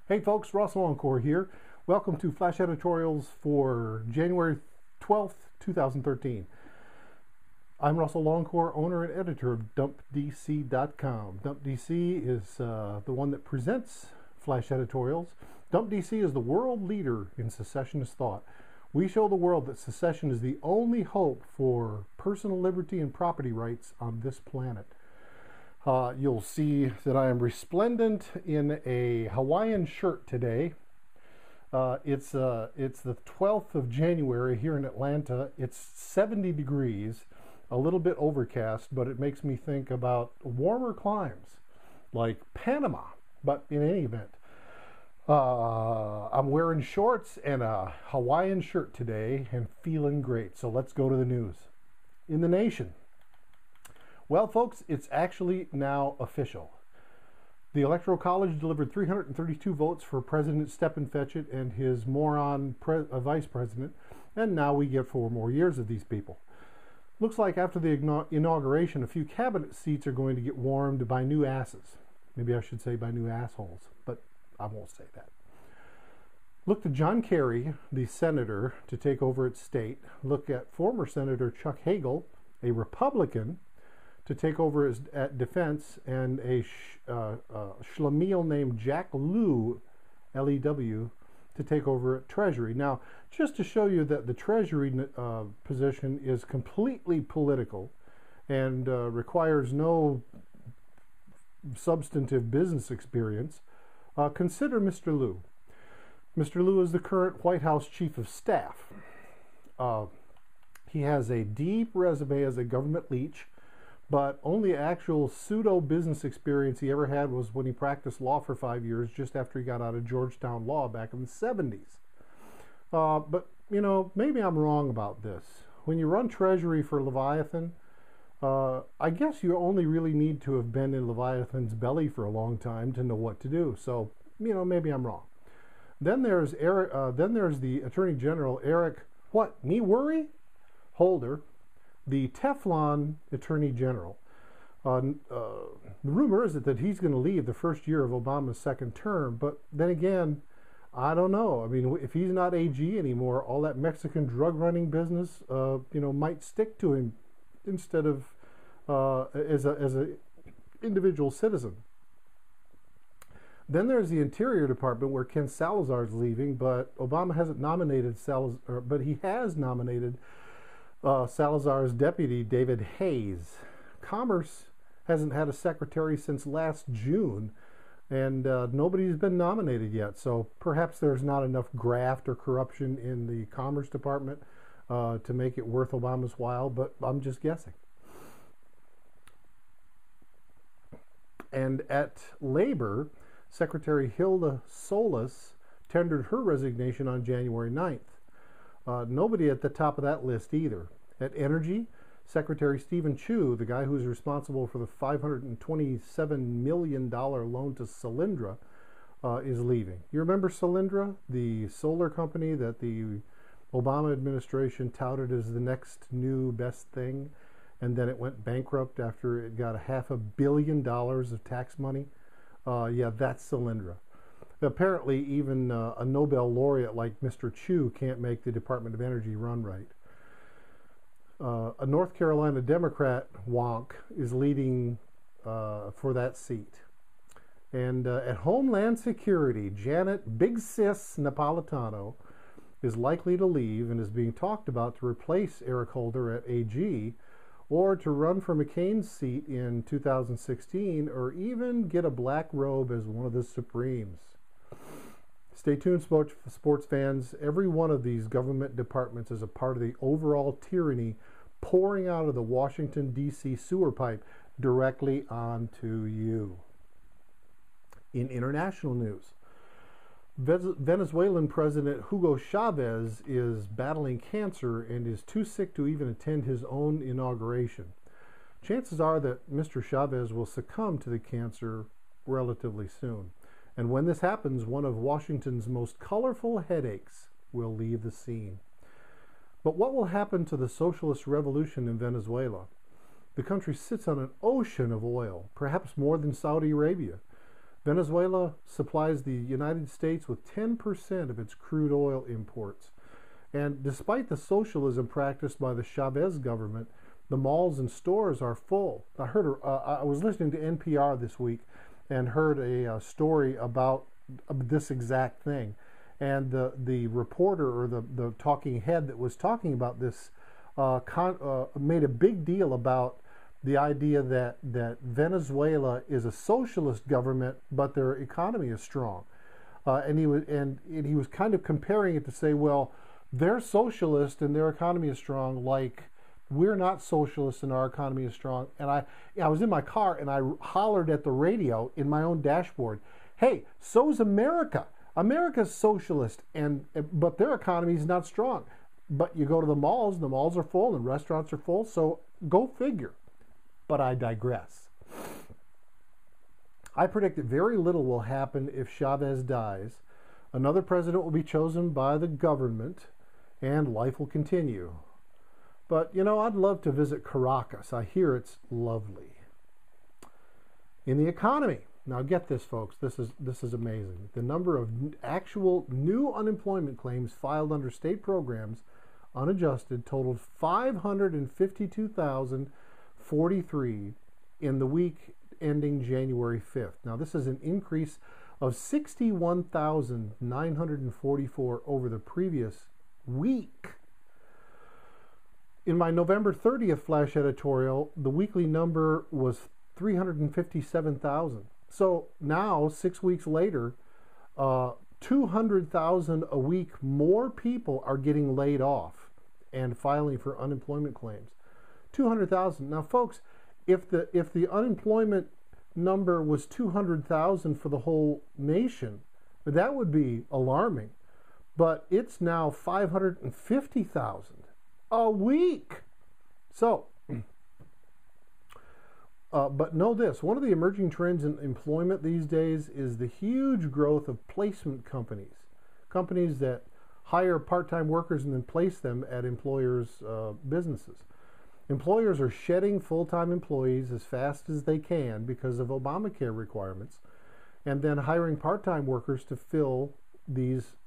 Hey folks, Ross Longcore here. Welcome to Flash Editorials for January 12th, 2013. I'm Russell Longcore, owner and editor of DumpDC.com. DumpDC is the one that presents Flash Editorials. DumpDC is the world leader in secessionist thought. We show the world that secession is the only hope for personal liberty and property rights on this planet. You'll see that I am resplendent in a Hawaiian shirt today. It's the 12th of January here in Atlanta. It's 70 degrees, a little bit overcast, but it makes me think about warmer climes like Panama. But in any event, I'm wearing shorts and a Hawaiian shirt today and feeling great. So let's go to the news. In the nation. Well, folks, it's actually now official. The Electoral College delivered 332 votes for President Steppenfetchit and his moron vice president, and now we get 4 more years of these people. Looks like after the inauguration, a few cabinet seats are going to get warmed by new asses. Maybe I should say by new assholes, but I won't say that. Look to John Kerry, the senator, to take over its state. Look at former Senator Chuck Hagel, a Republican, to take over at defense, and a schlemiel named Jack Lew, L-E-W, to take over at Treasury. Now, just to show you that the Treasury position is completely political and requires no substantive business experience, consider Mr. Lew. Mr. Lew is the current White House Chief of Staff. He has a deep resume as a government leech, but only actual pseudo-business experience he ever had was when he practiced law for 5 years just after he got out of Georgetown Law back in the 70s. But, you know, maybe I'm wrong about this. When you run Treasury for Leviathan, I guess you only really need to have been in Leviathan's belly for a long time to know what to do. So, you know, maybe I'm wrong. Then there's the Attorney General, Eric, what, me worry? Holder, the Teflon Attorney General. The rumor is that he's going to leave the first year of Obama's second term, but then again, I don't know. I mean, if he's not AG anymore, all that Mexican drug running business, might stick to him instead of as a individual citizen. Then there's the Interior Department, where Ken Salazar is leaving, but Obama hasn't nominated Salazar, but he has nominated Salazar's deputy, David Hayes. Commerce hasn't had a secretary since last June, and nobody's been nominated yet. So perhaps there's not enough graft or corruption in the Commerce Department to make it worth Obama's while, but I'm just guessing. And at Labor, Secretary Hilda Solis tendered her resignation on January 9th. Nobody at the top of that list either. At Energy, Secretary Stephen Chu, the guy who's responsible for the $527 million loan to Solyndra, is leaving. You remember Solyndra, the solar company that the Obama administration touted as the next new best thing, and then it went bankrupt after it got $500 million of tax money? Yeah, that's Solyndra. Apparently, even a Nobel laureate like Mr. Chu can't make the Department of Energy run right. A North Carolina Democrat wonk is leading for that seat. And at Homeland Security, Janet Big Sis Napolitano is likely to leave and is being talked about to replace Eric Holder at AG, or to run for McCain's seat in 2016, or even get a black robe as one of the Supremes. Stay tuned, sports fans. Every one of these government departments is a part of the overall tyranny pouring out of the Washington, D.C. sewer pipe directly onto you. In international news, Venezuelan President Hugo Chavez is battling cancer and is too sick to even attend his own inauguration. Chances are that Mr. Chavez will succumb to the cancer relatively soon. And when this happens, one of Washington's most colorful headaches will leave the scene. But what will happen to the socialist revolution in Venezuela? The country sits on an ocean of oil, perhaps more than Saudi Arabia. Venezuela supplies the United States with 10% of its crude oil imports. And despite the socialism practiced by the Chavez government, the malls and stores are full. I was listening to NPR this week and heard a story about this exact thing. And the reporter, or the talking head that was talking about this made a big deal about the idea that Venezuela is a socialist government, but their economy is strong. And he was kind of comparing it to say, well, they're socialist and their economy is strong, like we're not socialist and our economy is strong. And I was in my car and I hollered at the radio in my own dashboard, hey, so's America. America's socialist, but their economy is not strong. But you go to the malls are full and restaurants are full, so go figure. But I digress. I predict that very little will happen if Chavez dies. Another president will be chosen by the government, and life will continue. But, I'd love to visit Caracas. I hear it's lovely. In the economy, now get this, folks, this is amazing. The number of actual new unemployment claims filed under state programs, unadjusted, totaled 552,043 in the week ending January 5th. Now, this is an increase of 61,944 over the previous week. In my November 30th flash editorial, the weekly number was 357,000. So now, 6 weeks later, 200,000 a week more people are getting laid off and filing for unemployment claims. 200,000. Now, folks, if the unemployment number was 200,000 for the whole nation, that would be alarming. But it's now 550,000 a week. So, but know this, one of the emerging trends in employment these days is the huge growth of placement companies. Companies that hire part-time workers and then place them at employers' businesses. Employers are shedding full-time employees as fast as they can because of Obamacare requirements, and then hiring part-time workers to fill these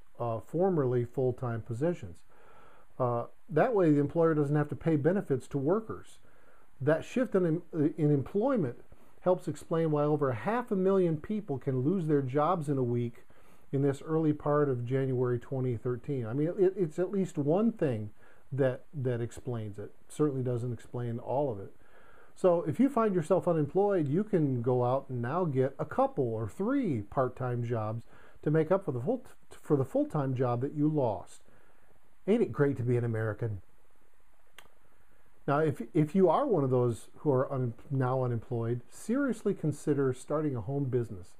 formerly full-time positions. That way the employer doesn't have to pay benefits to workers. That shift in employment helps explain why over 500,000 people can lose their jobs in a week in this early part of January 2013. I mean, it's at least one thing that explains it. Certainly doesn't explain all of it. So if you find yourself unemployed, you can go out and now get a couple or 3 part-time jobs to make up for the full-time job that you lost. Ain't it great to be an American? Now, if you are one of those who are now unemployed, seriously consider starting a home business.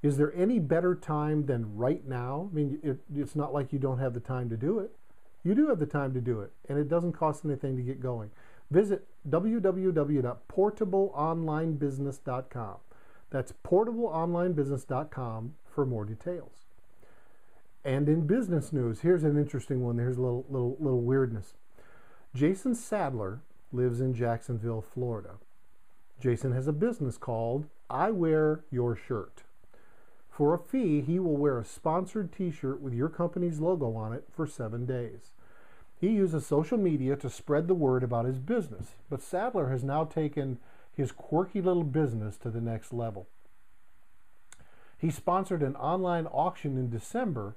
Is there any better time than right now? I mean, it's not like you don't have the time to do it. You do have the time to do it, and it doesn't cost anything to get going. Visit www.portableonlinebusiness.com. That's portableonlinebusiness.com for more details. And in business news, here's an interesting one. Here's a little weirdness. Jason Sadler lives in Jacksonville, Florida. Jason has a business called I Wear Your Shirt. For a fee, he will wear a sponsored t-shirt with your company's logo on it for 7 days. He uses social media to spread the word about his business, but Sadler has now taken his quirky little business to the next level. He sponsored an online auction in December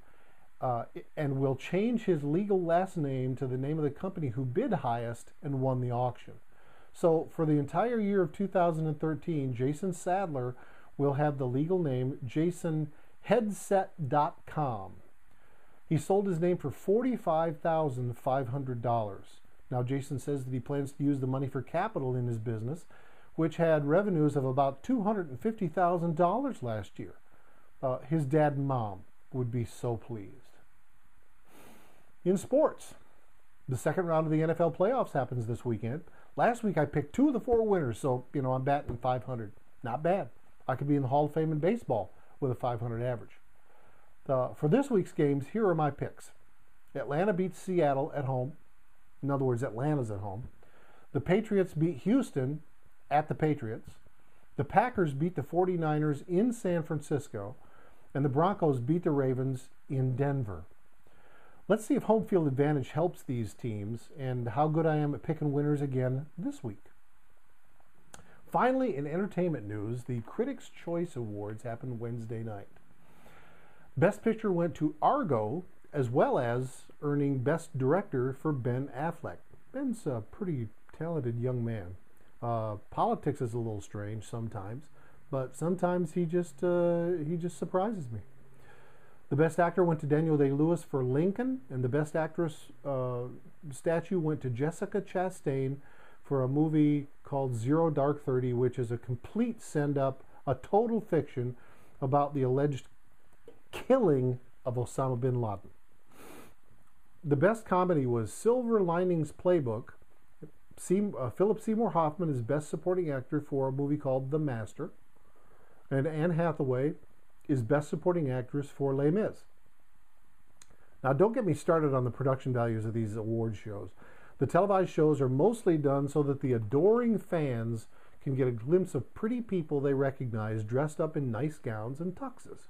and will change his legal last name to the name of the company who bid highest and won the auction. So for the entire year of 2013, Jason Sadler will have the legal name JasonHeadset.com. He sold his name for $45,500. Now, Jason says that he plans to use the money for capital in his business, which had revenues of about $250,000 last year. His dad and mom would be so pleased. In sports, the second round of the NFL playoffs happens this weekend. Last week I picked 2 of the 4 winners, so I'm batting 500. Not bad. I could be in the Hall of Fame in baseball with a 500 average. For this week's games, here are my picks. Atlanta beats Seattle at home. In other words, Atlanta's at home. The Patriots beat Houston at the Patriots. The Packers beat the 49ers in San Francisco, and the Broncos beat the Ravens in Denver. Let's see if home field advantage helps these teams and how good I am at picking winners again this week. Finally, in entertainment news, the Critics' Choice Awards happened Wednesday night. Best Picture went to Argo, as well as earning Best Director for Ben Affleck. Ben's a pretty talented young man. Politics is a little strange sometimes, but sometimes he just surprises me. The Best Actor went to Daniel Day-Lewis for Lincoln, and the Best Actress statue went to Jessica Chastain for a movie called Zero Dark 30, which is a complete send-up, a total fiction about the alleged killing of Osama bin Laden. The Best Comedy was Silver Linings Playbook. Philip Seymour Hoffman is Best Supporting Actor for a movie called The Master. And Anne Hathaway is Best Supporting Actress for Les Mis. Now, don't get me started on the production values of these award shows. The televised shows are mostly done so that the adoring fans can get a glimpse of pretty people they recognize dressed up in nice gowns and tuxes.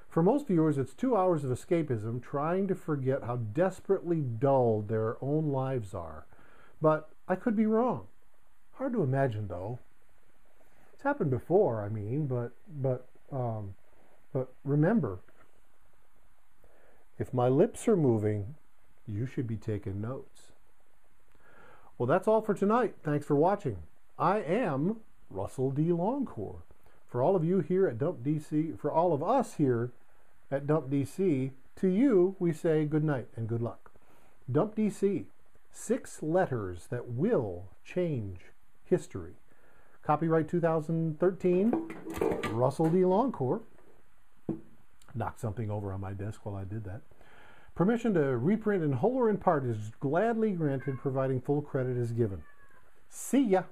For most viewers, it's 2 hours of escapism trying to forget how desperately dull their own lives are. But I could be wrong. Hard to imagine, though. It's happened before, I mean, but remember, if my lips are moving, you should be taking notes. Well, that's all for tonight. Thanks for watching. I am Russell D. Longcore. For all of you here at Dump DC, for all of us here at Dump DC, to you we say good night and good luck. Dump DC, 6 letters that will change history. Copyright 2013, Russell D. Longcore. Knocked something over on my desk while I did that. Permission to reprint in whole or in part is gladly granted, providing full credit is given. See ya!